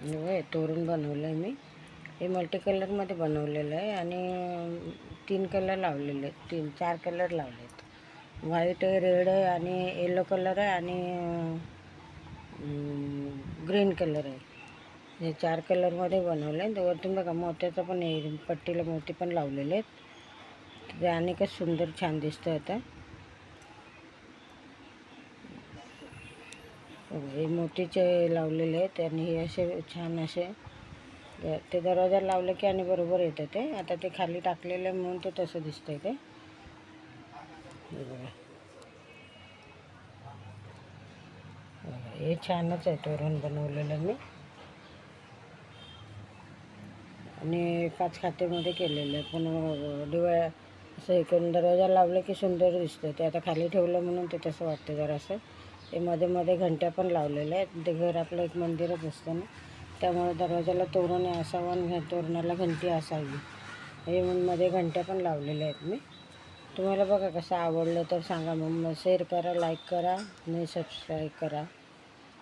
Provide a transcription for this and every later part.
हे तोरण बनवलं आहे मी. हे मल्टी कलरमध्ये बनवलेलं आहे आणि 3 कलर लावलेले आहेत. 4 कलर लावले आहेत. व्हाईट आहे, रेड आहे आणि येलो कलर आहे आणि ग्रीन कलर आहे. हे 4 कलरमध्ये बनवलं आहे. वरतून बघा मोत्याचं पण पट्टीला मोती पण लावलेले आहेत. ते अनेकच सुंदर छान दिसतं आता. हे मोतीचे लावलेले आहेत आणि हे असे छान असे ते दरवाजा लावलं की आणि बरोबर येतं ते. आता ते खाली टाकलेलं आहे म्हणून ते तसं दिसतंय ते. हे छानच आहे तोरण बनवलेलं मी आणि 5 खातेमध्ये केलेलं आहे. पण असं हे करून दरवाजा लावलं की सुंदर दिसतं ते. आता खाली ठेवलं म्हणून ते तसं वाटतं जरासं. ते मध्ये मध्ये घंट्या पण लावलेल्या आहेत. ते घर आपलं एक मंदिरच असतं ना, त्यामुळे दरवाजाला तोरण असावं आणि तोरणाला घंटी असावी. हे म्हणून मध्ये घंट्या पण लावलेल्या आहेत मी. तुम्हाला बघा कसं आवडलं तर सांगा. मग शेअर करा, लाईक करा आणि सबस्क्राईब करा.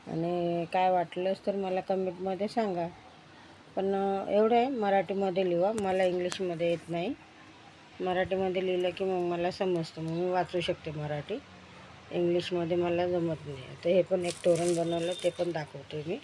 आणि काय वाटलंच तर मला कमेंटमध्ये सांगा. पण एवढं आहे, मराठीमध्ये लिहा. मला इंग्लिशमध्ये येत नाही. मराठीमध्ये लिहिलं की मग मला समजतं, मग मी वाचू शकते मराठी. इंग्लिशमध्ये मला जमत नाही. तर हे पण एक तोरण बनवलं, ते पण दाखवते मी.